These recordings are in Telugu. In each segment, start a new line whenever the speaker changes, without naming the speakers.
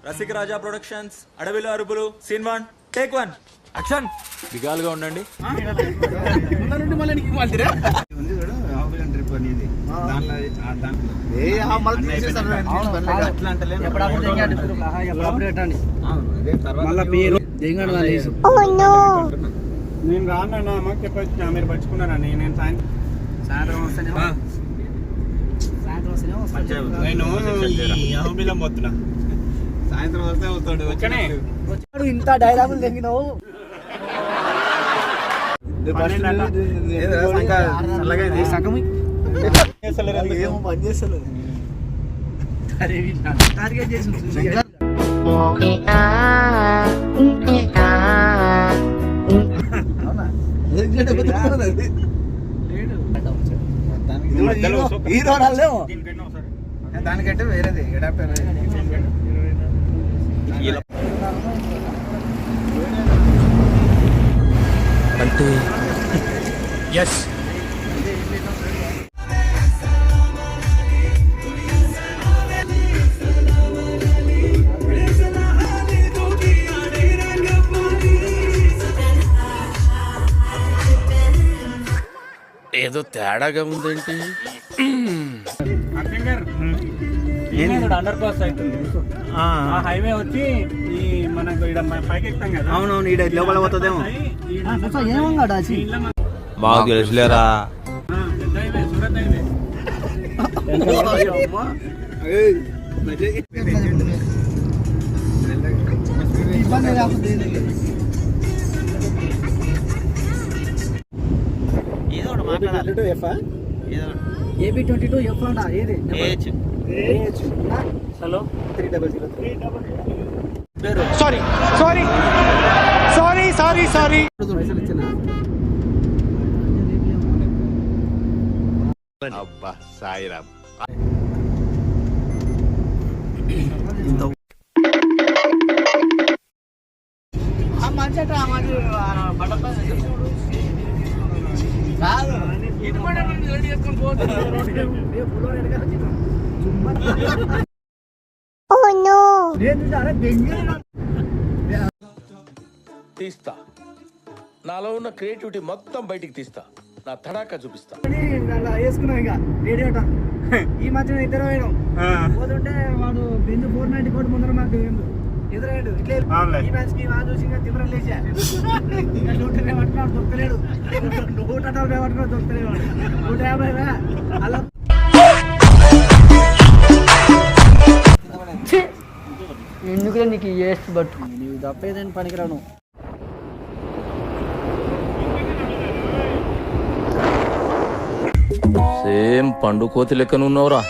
రసిక రాజా ప్రొడక్షన్స్, అడవిలో అరుపులు, సీన్ 1 టేక్ 1 యాక్షన్. బిగాలుగా ఉండండి.
నేను రానన్నా అమ్మకి చెప్పొచ్చిన మీరు పట్టుకున్నారా? నేను సాయంత్రం నేను అహోబిలం పోతున్నా. సాయంత్రం వస్తే అవుతాడు.
ఇంత డైలాగులు తెగినావు. టార్గెట్ చేసి దానికంటే వేరేది అడాప్టర్
అంటే ఎస్.
ఏదో తేడాగా ఉందేంటి?
అండర్ పాస్ అవుతుంది. ఆ హైవే వచ్చి ఈ మనకు పైకి ఎక్కుతాం కదా.
అవునవును, ఈడ లోపల పోతుందేమో.
మాకు తెలుసులేరా.
సూరత్ హైవే
AB22F అంట. ఏది hello 300
sorry sorry sorry sorry sorry
అబ్బా సాయిరామ్. తీస్తా, నాలో ఉన్న క్రియేటివిటీ మొత్తం బయటికి తీస్తా, నా తడాకా చూపిస్తా.
వేసుకున్నాం ఇక రేడియేటర్. ఈ మధ్యన ఇద్దరు పోతుంటే వాడు బెంజ్ 490 కోటి ముందర మాకు ఎదురయ్యాడు. ఇట్లా ఈ మ్యాచ్ కి చూసి తిమ్మరం లేచా. 120 పట్టుకున్నాడు, దొక్కలేడు. 140 పట్టుకున్నాడు, దొక్కలేడు. 150 అలా ఎందుకులే నీకు వేస్ట్ పట్టు. నీవు తప్పేదని పనికిరాను.
సేమ్ పండు కోతి లెక్కనున్నావురా.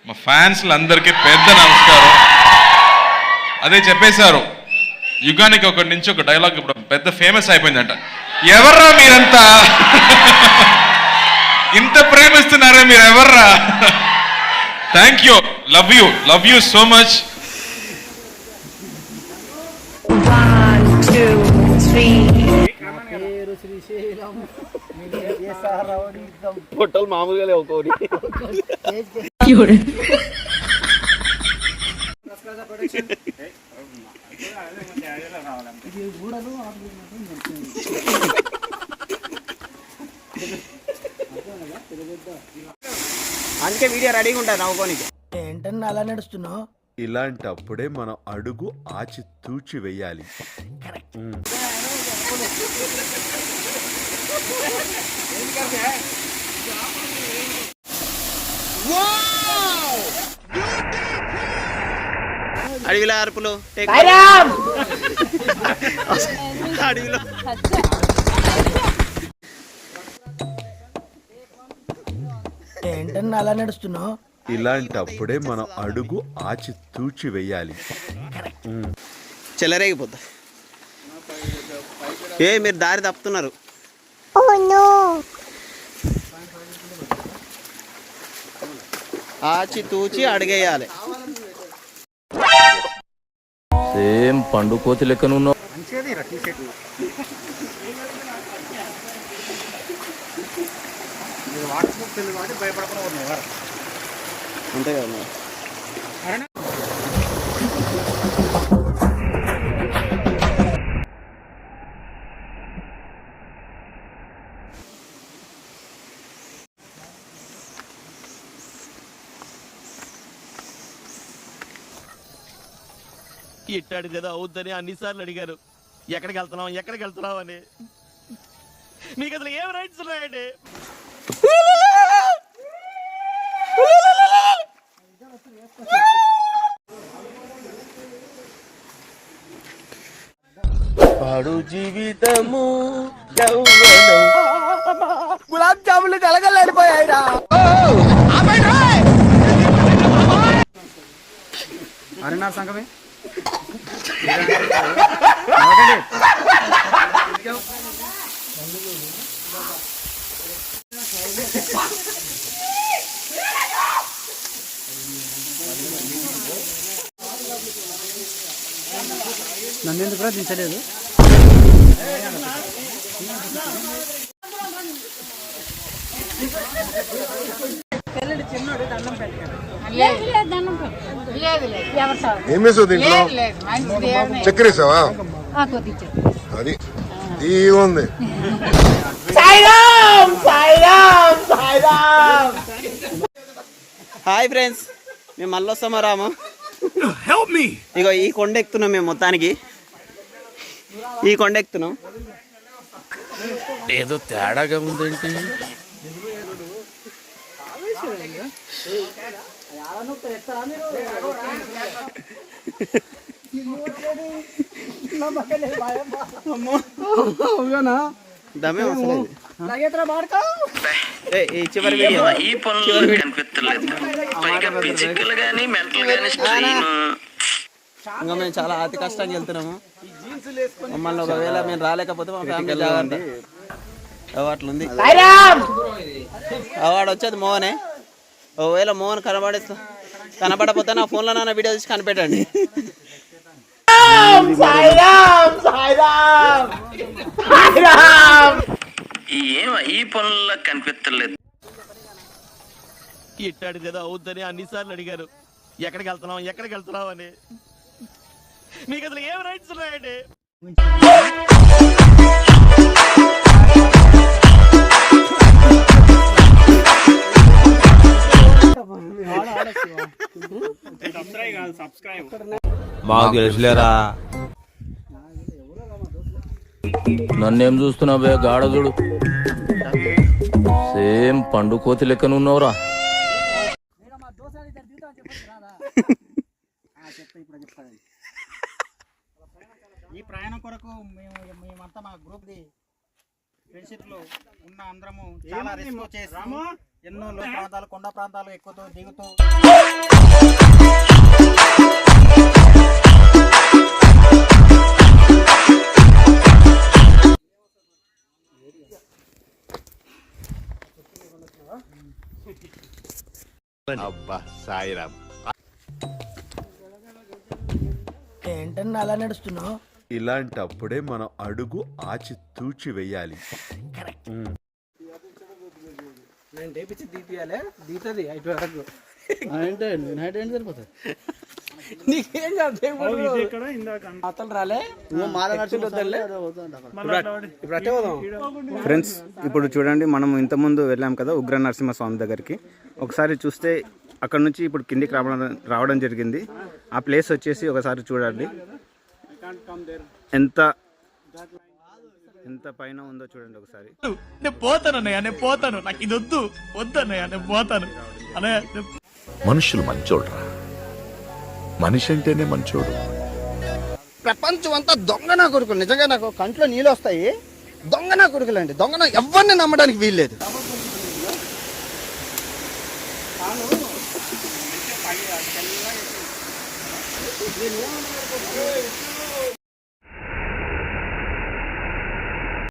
మా ఫ్యాన్స్లందరికీ పెద్ద నమస్కారం. అదే చెప్పేశారు, యుగానికి ఒకటి నుంచి ఒక డైలాగ్ ఇప్పుడు పెద్ద ఫేమస్ అయిపోయిందంట. ఎవర్రా మీరంతా ఇంత ప్రేమిస్తున్నారా మీరు? ఎవర్రా? Thank you, love you so much.
1 2 3
పొట్టలు మామూలుగా లేవు కోడి.
అందుకే వీడియో రెడీగా ఉంటుంది నవ్వుకోనికి. ఏంటన్నా అలా నడుస్తున్నావు?
ఇలాంటప్పుడే మనం అడుగు ఆచి తూచి వెయ్యాలి.
అడవిలో అరుపులు అడవిలో ఏంటన్నా అలా నడుస్తున్నావు?
ఇలాంటప్పుడే మనం అడుగు ఆచి తూచి వెయ్యాలి.
చెలరేగిపోతా.
ఏ మీరు దారి తప్పుతున్నారు. ఆచి తూచి అడిగేయాలి.
సేమ్ పండు కోతి లెక్కనున్నావు.
అంతే కదా.
ఇట్టాడు కదా అవుద్దని అన్నిసార్లు అడిగారు. ఎక్కడికి వెళ్తున్నావు అని. మీకు అసలు ఏం రైట్స్ ఉన్నాయండి?
పాడు జీవితము యౌవనం. గులాబ్ జాములు కలగలాడిపోయాయిరా.
అరే నా సంగమే నన్ను ఎందుకు కూడా దించలేదు.
చక్కెరేసావా? అది ఉంది.
హాయ్ ఫ్రెండ్స్, మేము మళ్ళీ వస్తామా రాము? ఇగో ఈ కొండ ఎక్కుతున్నాం మేము. మొత్తానికి ఈ కొండ ఎక్కుతున్నాం.
ఏదో తేడాగా ఉందేంటి?
దమే వస్తలేదు. ఈ చివరి వీడియో ఇంకా మేము చాలా అతి కష్టంగా వెళ్తున్నాము. మమ్మల్ని ఒకవేళ మేము రాలేకపోతే మా ఫ్యామిలీ జాగ్రత్త. అట్లుంది. అవార్డు వచ్చేది మోహనే. ఒకవేళ మోహన్ కనబడపోతే నా ఫోన్లో నాన్న వీడియో తీసి కనిపెట్టండి.
ఈ పనుల్లో కనిపించలేదు. ఇట్టాడు కదా అవుద్దని అన్నిసార్లు అడిగారు. ఎక్కడికి వెళ్తున్నావు అని. మీకు అసలు ఏం రైట్స్ ఉన్నాయండి?
మాకు తెలుసులేరా.
నన్నేం చూస్తున్నావే గాడదుడు? సేమ్ పండు కోతి లెక్కనున్నావురా.
ఈ ప్రయాణం కొరకు మేమంతా మా గ్రూప్ ది ఫ్రెండ్షిప్ లో ఉన్న అందరము చాలా రిస్క్ చేసి ఎన్నో ప్రాంతాలు, కొండ ప్రాంతాలు ఎక్కుతూ దిగుతూ
అబ్బా సాయిరామ్.
ఏంటన్నా అలా నడుస్తున్నావు?
ఇలాంటప్పుడే మనం అడుగు ఆచి తూచి వెయ్యాలి.
నేను డేపించి దీపియాలే దీతది అయిపోయే వరకు. సరిపోతుంది. నీకేం అతను రాలే
ఫ్రెండ్స్. ఇప్పుడు చూడండి, మనం ఇంతకుముందు వెళ్ళాం కదా ఉగ్ర నరసింహస్వామి దగ్గరికి. ఒకసారి చూస్తే అక్కడ నుంచి ఇప్పుడు కిందికి రావడం జరిగింది. ఆ ప్లేస్ వచ్చేసి ఒకసారి చూడండి ఎంత పైన ఉందో చూడండి ఒకసారి.
నేను పోతాను. నాకు ఇది వద్దన్నయ్య, నేను పోతాను అన్నయ్య.
మనుషులు మంచోడ్రా. మనిషి అంటేనే మంచోడు.
ప్రపంచం అంతా దొంగ నా కొడుకులు. నిజంగా నాకు కంట్లో నీళ్ళు వస్తాయి. దొంగ నా కొడుకులు అండి. దొంగ ఎవరిని నమ్మడానికి వీల్లేదు.